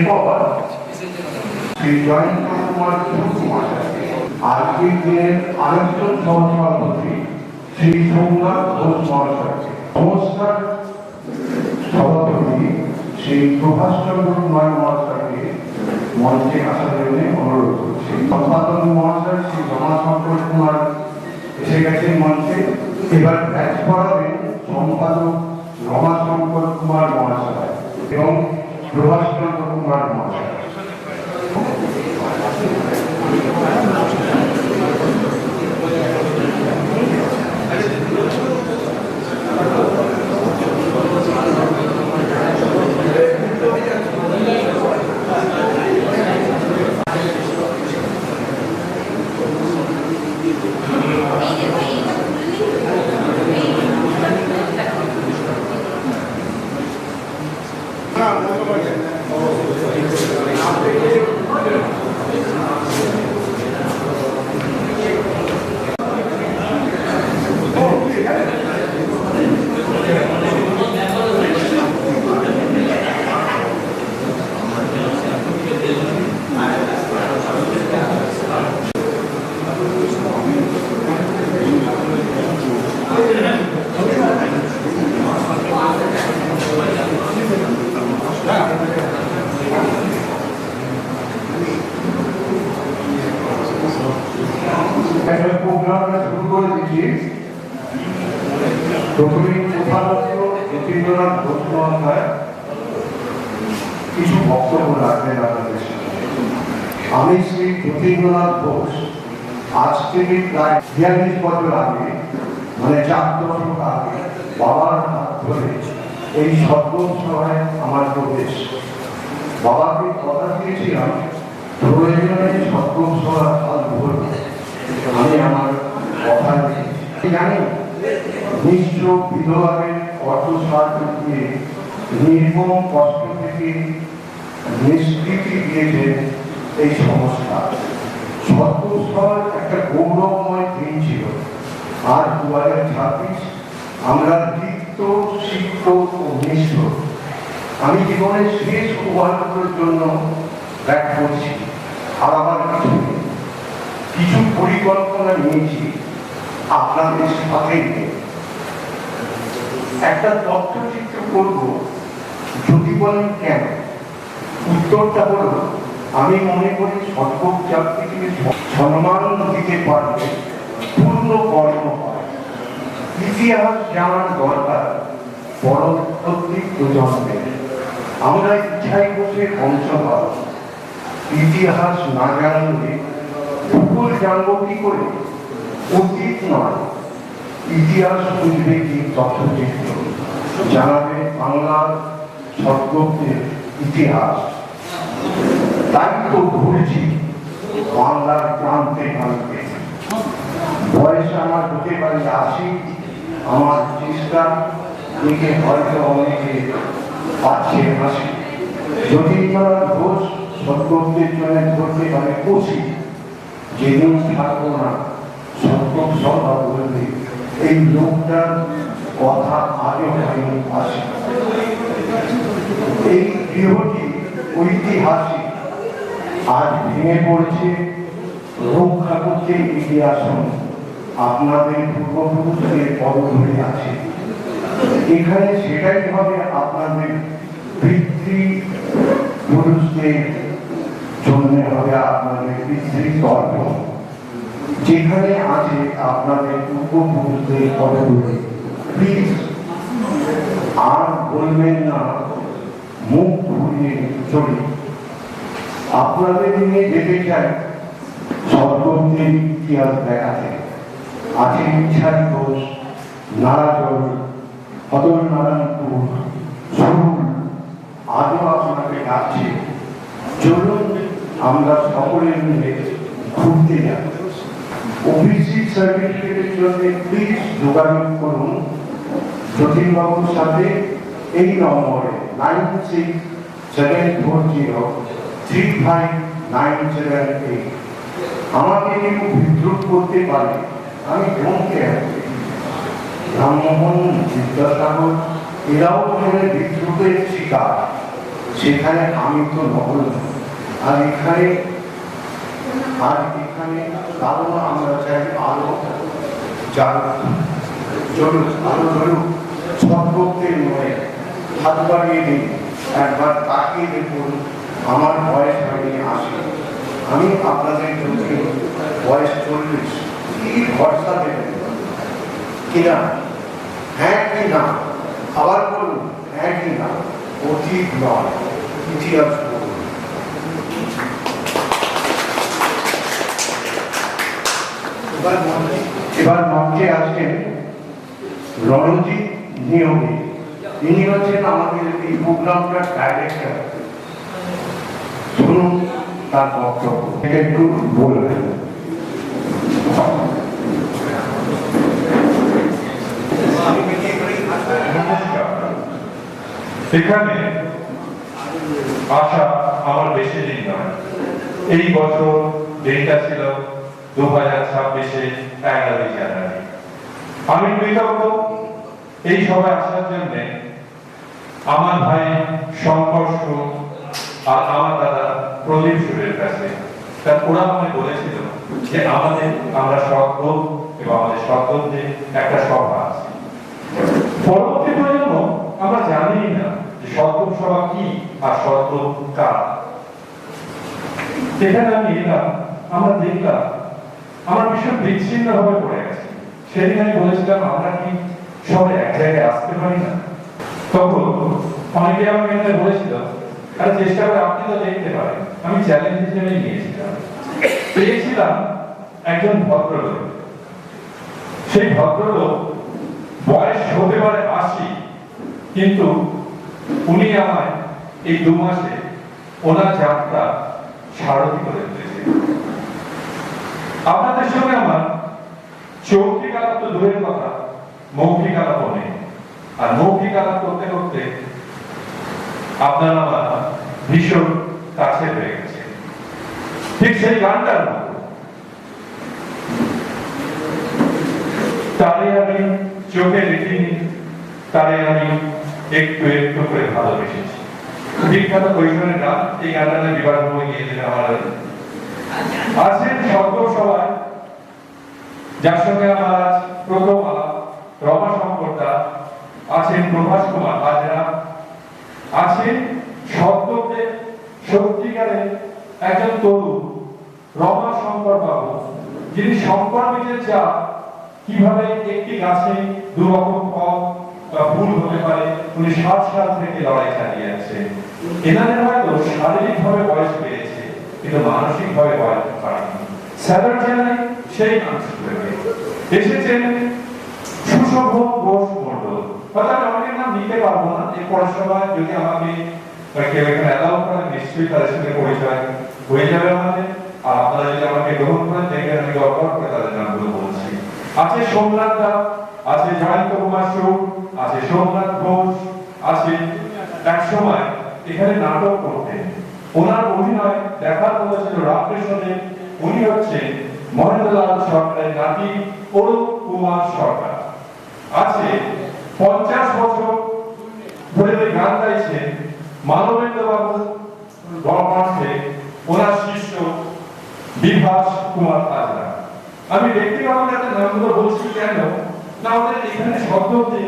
এরপর শ্রী জয়ন্ত কুমার মহাশয়কে আজকের দিনের আরেকজন সহসভাপতি শ্রী সোমনাথ ঘোষ মহাশয়কে, সংস্থার সভাপতি শ্রী প্রভাষ চন্দ্র কুমার মহাশয়কে মঞ্চে আসার জন্য অনুরোধ করছি। সম্পাদক মহাশয় শ্রী রমাশঙ্কর কুমার এসে গেছেন মঞ্চে। এবার ব্যাচ পড়াবেন সম্পাদক রমাশঙ্কর কুমার মহাশয় এবং প্রভাষ চন্দ্র কুমার মহাশয়। কিছু বক্তব্য রাখবেন আপনাদের সামনে। আমি শ্রী যতীন্দ্রনাথ ঘোষ আজ থেকে প্রায় ৪২ বছর আগে, মানে ৪ দশক আগে, বাবার হাত ধরে এই সদ্গোসভায় আমার প্রবেশ। বাবাকে কথা দিয়েছিলাম প্রয়োজনে সদ্গোসভার হাল ধরব। আমি আমার কথা জানি নিঃস্ব বিধবাদের অর্থ সাহায্য দিয়ে নির্মম কষ্ট থেকে নিষ্কৃতি দিয়েছেন এই সংস্থা। সদ্গোসভার একটা গৌরবময় দিন ছিল। আর 2026 আমরা দীপ্ত, সিক্ত ও নিষ্ঠ। আমি জীবনের শেষ উপাদানের জন্য ব্যাক করছি। আর আমার কিছু পরিকল্পনা নিয়েছি আপনাদের সাথে। একটা তথ্যচিত্র করব। যদি বলেন কেন, উত্তরটা হলো আমি মনে করি সদ্যোগ জাতিকে সম্মান দিতে পারলে পূর্ণ কর্ম হয়। ইতিহাস জানার দরকার পরবর্তী প্রজন্মের। আমরা ইচ্ছায় বসে বংশধর, ইতিহাস না জানলে ভূগোল জানবো কি করে? অতীত নয়, ইতিহাস বুঝবে কি তথ্যচিত্র জানাবে বাংলার সদ্যোগের ইতিহাস। তাই তো ঘুরছি বাংলার প্রান্তে প্রান্তে। বয়স আমার হতে পারে ৮০, আমার চেষ্টা দিকে হয়তো অনেকে পাচ্ছে হাসি। যতীন্দ্রনাথ ঘোষ সদ্যোগের জন্য ধরতে পারে কষি। যেদিন থাকবো না সদ্যোগ সভা বলবে এই লোকটার কথা আজও হয়নি আসে। এই গৃহটি ঐতিহাসিক, আজ ভেঙে পড়ছে। রক্ষা করতে এগিয়ে আসুন, আপনাদের পূর্বপুরুষদের পদধূলি আছে এখানে। সেটাই হবে আপনাদের পিতৃপুরুষদের জন্য হবে আপনাদের পিতৃতর্পণ। যেখানে আছে আপনাদের পূর্বপুরুষদের পদধূলি। প্লিজ আর বলবেন না মুখ ঘুরিয়ে চলি। আপনাদের নিয়ে যেতে চাই সদ্যোগের ইতিহাস দেখাতে। আছে ইচ্ছারি ঘোষ, নারাজল, হদরনারায়ণপুর, সুরুল আজও আপনাকে ডাকছে। চলুন আমরা সকলে মিলে ঘুরতে যাই। অফিসিক সার্টিফিকেটের জন্য প্লিজ যোগাযোগ করুন যতীনবাবুর সাথে এই নম্বরে 9674035978। আমাকে কেউ বিদ্রুপ করতে পারে, আমি ধমকে আছি। রামমোহন, বিদ্যাসাগর এরাও বিদ্রুপের শিকার। সেখানে আমি তো নকল না। আর এখানে কারণ আমরা চাই আলো সর্বত্রের নয়। হাত বাড়িয়ে দিন, একবার তাকিয়ে দেখুন আমার বয়স হয়নি 80, আমি আপনাদের চোখে বয়স 40। কি ভরসা দেবেন কিনা? হ্যাঁ কি না? আবার বলুন হ্যাঁ কি না? অতীত নয়, ইতিহাস বলুন। এবার মঞ্চে আছেন রণজিৎ নিয়োগী। ইনি হচ্ছেন আমাদের এই প্রোগ্রামটার ডাইরেক্টর। শুনুন তার বক্তব্য, একটু বলবেন। এখানে আসা আমার বেশি দিন নয়। এই বছর দিনটা ছিল 2026 11 জানুয়ারি। আমি কৃতজ্ঞ এই সভায় আসার জন্য আমার ভাই শঙ্কর সুর আর আমার দাদা প্রদীপ সুরের কাছে। তার ওরা আমাকে বলেছিল যে আমরা সদ্য এবং আমাদের সদ্যে একটা সভা আছে। পরবর্তী প্রজন্ম আমরা জানি না যে সদ্য সভা কি আর সদ্য কার। এখানে আমি এলাম, আমরা দেখলাম আমার ভীষণ বিচ্ছিন্ন ভাবে পড়ে গেছে। সেদিন আমি বলেছিলাম আমরা কি সবাই এক জায়গায় আসতে পারি না? তখন অনেকে আমাকে বলেছিল আরে চেষ্টা করে আপনি তো দেখতে পারেন। আমি চ্যালেঞ্জ হিসেবে নিয়েছিলাম। পেয়েছিলাম একজন ভদ্রলোক। সেই ভদ্রলোক বয়স হতে পারে 80, কিন্তু উনি আমায় এই 2 মাসে ওনার যাত্রা সারথি করে দিয়েছেন। আপনাদের সঙ্গে আমার চৌকিক আলাপ তো দূরের কথা, মৌখিক আলাপও নেই। আর মৌখিক আলাপ করতে করতে আপনারা আমার ভীষণ কাছে হয়ে গেছে। ঠিক সেই গানটার মতো তারে আমি চোখে দেখিনি, তারে আমি একটু একটু করে ভালোবেসেছি। বিখ্যাত কৈশোরের গান। এই গানটা বিবাহ হয়ে গিয়েছিল আমার। আছেন সদ্য সবাই, যার সঙ্গে আমার আজ প্রথম আলাপ, রমা শঙ্করদা আছেন, প্রভাস কুমার হাজরা আছেন, সদ্যতে সত্যিকারের একজন তরুণ রমা শঙ্কর বাবু, যিনি শঙ্কর বীজের চা কিভাবে একটি গাছে 2 রকম ফল বা ফুল হতে পারে উনি 60 সাল থেকে লড়াই চালিয়ে আছেন। এনাদের হয়তো শারীরিক ভাবে বয়স বেড়েছে, কিন্তু মানসিক ভাবে বয়স বাড়েনি। স্যালাড জানাই সেই মানুষগুলোকে এসেছেন সুশোভ ঘোষ মণ্ডল। হয়তো আমি অনেকের নাম নিতে পারবো না, এই পরের সময় যদি আমাকে কেউ এখানে অ্যালাউ করেন নিশ্চয়ই তাদের সঙ্গে পরিচয় হয়ে যাবে আমাদের। আর আপনারা যদি আমাকে গ্রহণ করেন দেখবেন আমি গর্ব করে তাদের নামগুলো বলছি। আছে সোমনাথ দা, আছে জয়ন্ত কুমার সুর, আছে সোমনাথ ঘোষ, আছে এক সময় এখানে নাটক করতেন। ওনার অভিনয় দেখার কথা ছিল রামকৃষ্ণদেব। উনি হচ্ছেন মহেন্দ্রলাল সরকারের নাতি অরূপ কুমার সরকার। আছে 50 বছর ধরে গান গাইছেন মানবেন্দ্র বাবু বর্মাসে, ওনার শিষ্য বিভাস কুমার হাজরা। আমি ব্যক্তিগতভাবে একটা নামগুলো বলছি কেন না, আমাদের এখানে শব্দতে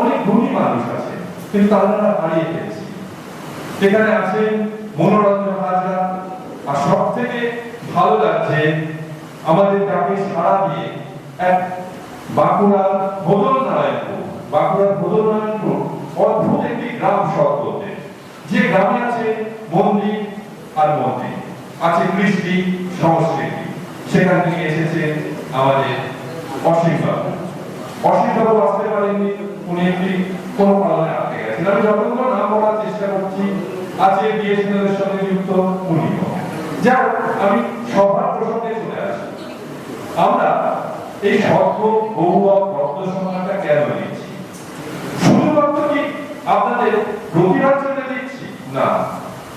অনেক গুণী মানুষ আছে, কিন্তু তারা হারিয়ে ফেলছি। এখানে আছে মনোরঞ্জন হাজরা। আর সব থেকে ভালো লাগছে আমাদের ডাকে সাড়া দিয়ে এক বাঁকুড়ার বদলনারায়ণপুর অদ্ভুত একটি গ্রাম শব্দতে, যে গ্রামে আছে মন্দির আর মন্দির, আছে কৃষ্টি সংস্কৃতি। সেখান থেকে এসেছেন আমাদের অসীম বাবু। অসীম বাবু আসতে পারেননি, উনি একটি কোন কারণে আটকে গেছেন। আমি যতগুলো নাম বলার চেষ্টা করছি, আছে বিএসএনএল এর সঙ্গে যুক্ত উনিও। যাও আমি সবার প্রসঙ্গে চলে আসি। আমরা এই শব্দ বহুবক রত্ন সম্মানটা কেন দিচ্ছি? শুধুমাত্র কি আপনাদের প্রতিভার জন্য দিচ্ছি? না,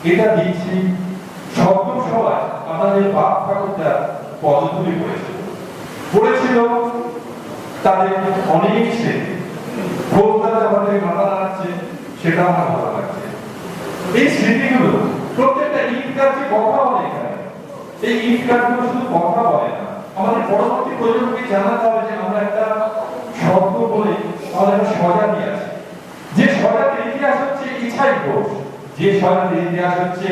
এটা দিচ্ছি শব্দ সভায় আমাদের বাপ ঠাকুরদা পদধূলি পড়েছিল তাদের অনেক স্মৃতি। ভোগদার আমাদের মাথা নাড়ছে, সেটা আমার ভালো লাগছে। এই স্মৃতিগুলো প্রত্যেকটা ইট গাছ যে কথা বলে এখানে, এই ইট গাছগুলো শুধু কথা বলে না, আমাদের পরবর্তী প্রজন্মকে জানাতে হবে যে আমরা একটা শব্দ বলে আমাদের একটা স্বজাতি আছে, যে স্বজাতির ইতিহাস হচ্ছে ইছাই ঘোষ, যে স্বজাতির ইতিহাস হচ্ছে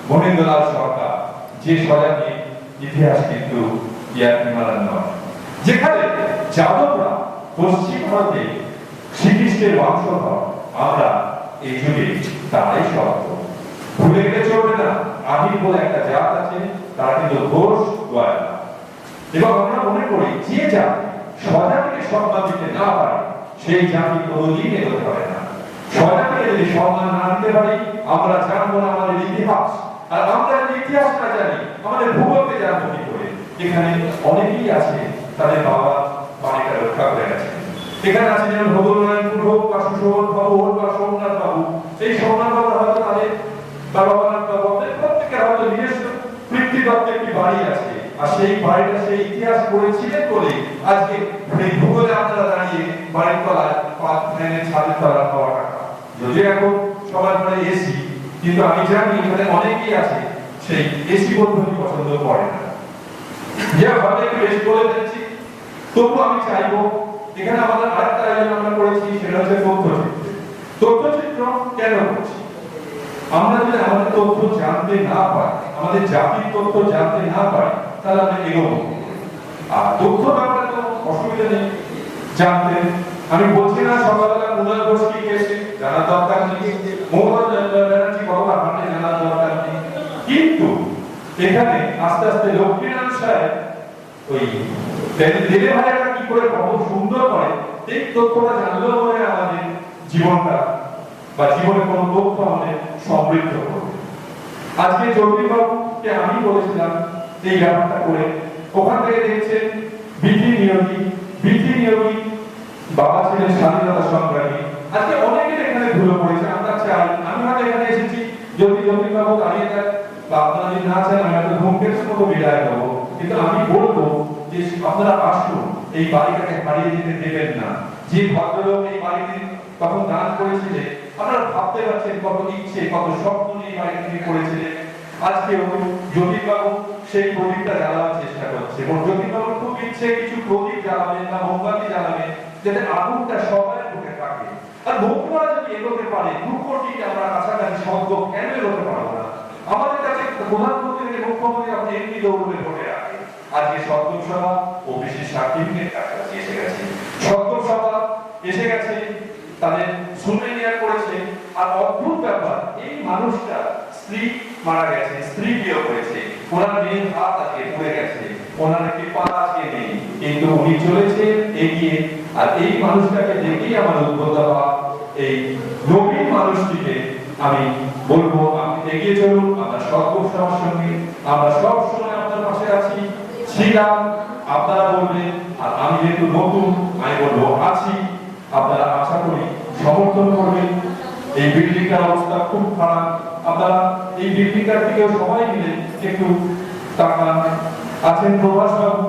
মহেন্দ্রলাল সরকার, যে স্বজাতির ইতিহাস কিন্তু ইয়ারকিমালার নয়, যেখানে যাদবরা পশ্চিম ভারতে শ্রীকৃষ্ণের বংশধর, আমরা এই যুগে তারাই শব্দ ভুলে গেলে চলবে না। আহির বলে একটা জাত আছে, তারা কিন্তু ঘোষ গোয়ালা, এবং আমরা মনে করি যে জাতি স্বজাতিকে সম্মান দিতে না পারে সেই জাতি কোনোদিন এগোতে পারে না। স্বজাতিকে যদি সম্মান না দিতে পারি, আমরা জানবো না আমাদের ইতিহাস, আর আমরা যদি ইতিহাস না জানি আমাদের ভূগোলকে জানবো কি করে। এখানে অনেকেই আছে তাদের বাবা বাড়িটা রক্ষা করে গেছে, এখানে আছে যেমন ভগবানপুর হোক বা সুশোভন বাবু হোক বা সোমনাথ বাবু, এই সোমনাথ বাবু হয়তো তাদের বাবা বাবু প্রত্যেকের হয়তো নিজস্ব পৃথিবীতে একটি বাড়ি আছে, আর সেই বাড়িটা সেই ইতিহাস পড়েছিলেন বলে আজকে এই ভূগোলে আপনারা দাঁড়িয়ে বাড়ির তলায় ফ্যানের ছাদের তলায় পাওয়া টাকা, যদি এখন সবার ঘরে এসি, কিন্তু আমি জানি এখানে অনেকেই আছে সেই এসি পদ্ধতি পছন্দ করে না। যে ভাবে একটু বেশি বলে দিচ্ছি, তবু আমি চাইবো এখানে আমাদের আরেকটা আয়োজন আমরা করেছি, সেটা হচ্ছে তথ্যচিত্র। তথ্যচিত্র কেন করছি? আমরা যদি আমাদের তথ্য জানতে না পারি, আমাদের জাতির তথ্য জানতে না পারি, তাহলে আমরা এগোবো। আর তথ্য ব্যাপারে তো অসুবিধা নেই জানতে, আমি বলছি না সকালবেলা মুনাল ঘোষ কি গেছে জানার দরকার নেই, মোহাম্মদ ব্যানার্জি কতটা হাঁটে জানার দরকার নেই, কিন্তু এখানে আস্তে আস্তে লক্ষ্মীনারায়ণ সাহেব ওই দিলে ভাইরা কি করে কত সুন্দর করে এই তথ্যটা জানলেও পরে আমাদের জীবনটা বা জীবনে কোনো তথ্য আমাদের সমৃদ্ধ করবে। আজকে জ্যোতিবাবুকে আমি বলেছিলাম এই ব্যাপারটা করে, ওখান থেকে দেখছেন বিধি নিয়োগী বাবা ছিলেন স্বাধীনতা সংগ্রামী, আজকে অনেকের এখানে ধুলো পড়েছে। আমরা চাই, আমি হয়তো এখানে এসেছি যদি জ্যোতিবাবু দাঁড়িয়ে যান বা আপনারা যদি না চান আমি হয়তো ধূমকেতুর মতো বিদায় দেবো, কিন্তু আমি বলবো যে আপনারা আসুন, এই বাড়িটাকে হারিয়ে দিতে দেবেন না। যে ভদ্রলোক এই বাড়িতে তখন দান করেছিলেন, আপনারা ভাবতে পারছেন কত ইচ্ছে কত স্বপ্ন নিয়ে এই বাড়ি থেকে করেছিলেন। আজকে জ্যোতিবাবু সেই প্রদীপটা জ্বালানোর চেষ্টা করছে, এবং জ্যোতিবাবুর খুব ইচ্ছে কিছু প্রদীপ জ্বালাবেন বা মোমবাতি জ্বালাবেন যাতে আগুনটা সবাই ঢুকে থাকে। আর বন্ধুরা যদি এগোতে পারে 2 কোটি আমরা কাছাকাছি শব্দ কেন এগোতে পারবো না? আমাদের কাছে প্রধানমন্ত্রী থেকে মুখ্যমন্ত্রী আপনি এমনি দৌড়ে ভোটে রাখেন। আজকে সদ্গম সভা ও বিশেষ সার্টিফিকেট কাছাকাছি এসে গেছে, সদ্গম সভা এসে গেছে, তাদের সুমেনিয়ার করেছে। আর অদ্ভুত ব্যাপার, এই মানুষটা স্ত্রী মারা গেছে, স্ত্রী বিয়ে করেছে, ওনার মেয়ের হাত আজকে পড়ে গেছে, ওনার একটি পা আজকে নেই, কিন্তু উনি চলেছে এগিয়ে। আর এই মানুষটাকে দেখেই আমার উদ্বুদ্ধ হওয়া, এই নবীন মানুষটিকে আমি বলবো আপনি এগিয়ে চলুন, আমরা সদ্গম সভার সঙ্গে আমরা সব সময় আপনার পাশে আছি, ছিলাম, আপনারা বলবেন, আর আমি যেহেতু নতুন আমি বলবো আছি, আপনারা আশা করি সমর্থন করবেন। এই বিল্ডিংটার অবস্থা খুব খারাপ, আপনারা এই বিল্ডিংটার দিকেও সবাই মিলে একটু তাকান। আছেন প্রভাস বাবু,